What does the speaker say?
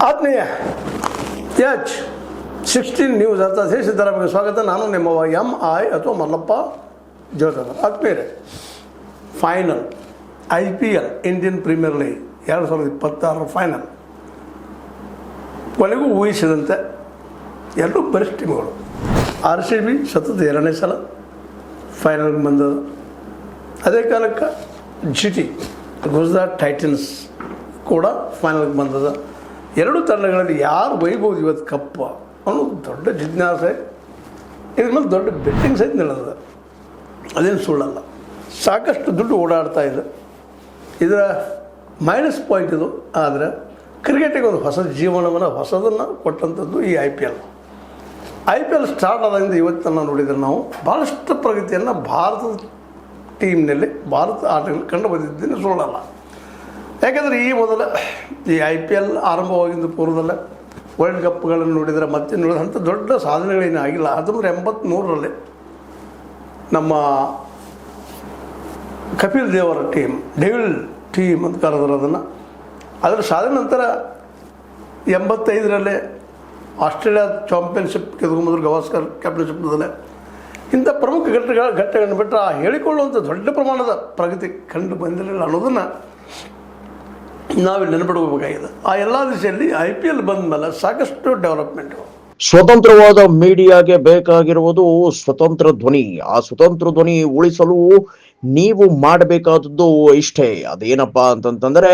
ಆತ್ಮೀಯ H16 news ಅಂತ ಸಿದ್ದರಾಮಯ್ಯ ಸ್ವಾಗತ. ನಾನು ನಿಮ್ಮ MI ಅಥವಾ ಮಲ್ಲಪ್ಪ ಜೋಸಫ್. ಆತ್ಮೀಯರೇ, final IPL Indian Premier League 2026 final ಕೊನೆಗೂ ಊಹಿಸಿದಂತೆ ಎರಡೂ ಬೆಸ್ಟ್ ಟೀಮ್ಗಳು. RCB ಸತತ 2ನೇ ಸಲ ಫೈನಲ್ಗೆ ಬಂದದ. ಅದೇ ಕಾಲಕ್ಕೆ GT ಗುಜರಾತ್ ಟೈಟನ್ಸ್ ಕೂಡ ಫೈನಲ್ಗೆ ಬಂದದ. ಎರಡು ತಂಡಗಳಲ್ಲಿ ಯಾರು ಬೈಬೋದು ಇವತ್ತು ಕಪ್ಪ ಅನ್ನೋದು ದೊಡ್ಡ ಜಿಜ್ಞಾಸೆ. ಇದ್ರ ಮೇಲೆ ದೊಡ್ಡ ಬೆಟ್ಟಿಂಗ್ ಸಹಿತ ನಡೆದ, ಅದೇನು ಸುಳ್ಳಲ್ಲ. ಸಾಕಷ್ಟು ದುಡ್ಡು ಓಡಾಡ್ತಾ ಇದೆ. ಇದರ ಮೈನಸ್ ಪಾಯಿಂಟ್ ಇದು. ಆದರೆ ಕ್ರಿಕೆಟಿಗೆ ಒಂದು ಹೊಸ ಜೀವನವನ್ನು ಹೊಸದನ್ನು ಕೊಟ್ಟಂಥದ್ದು ಈ IPL ಸ್ಟಾರ್ಟ್ ಆದಾಗಿಂದ ಇವತ್ತು ನಾವು ನೋಡಿದರೆ ನಾವು ಭಾಳಷ್ಟು ಪ್ರಗತಿಯನ್ನು ಭಾರತದ ಟೀಮ್ನಲ್ಲಿ ಭಾರತ ಆಟಗಳಲ್ಲಿ ಕಂಡು ಬಂದಿದ್ದೇನೆ, ಸುಳ್ಳಲ್ಲ. ಯಾಕೆಂದರೆ ಈ ಮೊದಲ ಈ IPL ಆರಂಭವಾಗಿದ್ದ ಪೂರ್ವದಲ್ಲೇ ವರ್ಲ್ಡ್ ಕಪ್ಗಳನ್ನು ನೋಡಿದರೆ ಮತ್ತೆ ನೋಡಿದಂಥ ದೊಡ್ಡ ಸಾಧನೆಗಳೇನೂ ಆಗಿಲ್ಲ. 1983ರಲ್ಲಿ ನಮ್ಮ ಕಪಿಲ್ ದೇವರ ಡೆವಿಲ್ ಟೀಮ್ ಅಂತ ಕರೆದ್ರು ಅದನ್ನು. ಅದರ ಸಾಧನೆ ನಂತರ 85ರಲ್ಲೇ ಆಸ್ಟ್ರೇಲಿಯಾ ಚಾಂಪಿಯನ್ಶಿಪ್ ಗೆದ್ಕೊಂಬಂದ್ರು, ಗವಾಸ್ಕರ್ ಕ್ಯಾಪ್ಟನ್ಶಿಪ್ನಲ್ಲೇ. ಇಂಥ ಪ್ರಮುಖ ಘಟ್ಟಗಳನ್ನು ಬಿಟ್ಟರೆ ಆ ಹೇಳಿಕೊಳ್ಳುವಂಥ ದೊಡ್ಡ ಪ್ರಮಾಣದ ಪ್ರಗತಿ ಕಂಡು ಬಂದಿರಲಿಲ್ಲ ಅನ್ನೋದನ್ನು ನಾವಿಲ್ಲಿ ನೆನಪಿಡ್ಕೋಬೇಕಾಗಿದೆ. ಆ ಎಲ್ಲ ದಿಶೆಯಲ್ಲಿ IPL ಬಂದ ಮೇಲೆ ಸಾಕಷ್ಟು ಡೆವಲಪ್ಮೆಂಟು. ಸ್ವತಂತ್ರವಾದ ಮೀಡಿಯಾಗೆ ಬೇಕಾಗಿರುವುದು ಸ್ವತಂತ್ರ ಧ್ವನಿ. ಆ ಸ್ವತಂತ್ರ ಧ್ವನಿ ಉಳಿಸಲು ನೀವು ಮಾಡಬೇಕಾದದ್ದು ಇಷ್ಟೇ. ಅದೇನಪ್ಪಾ ಅಂತಂತಂದ್ರೆ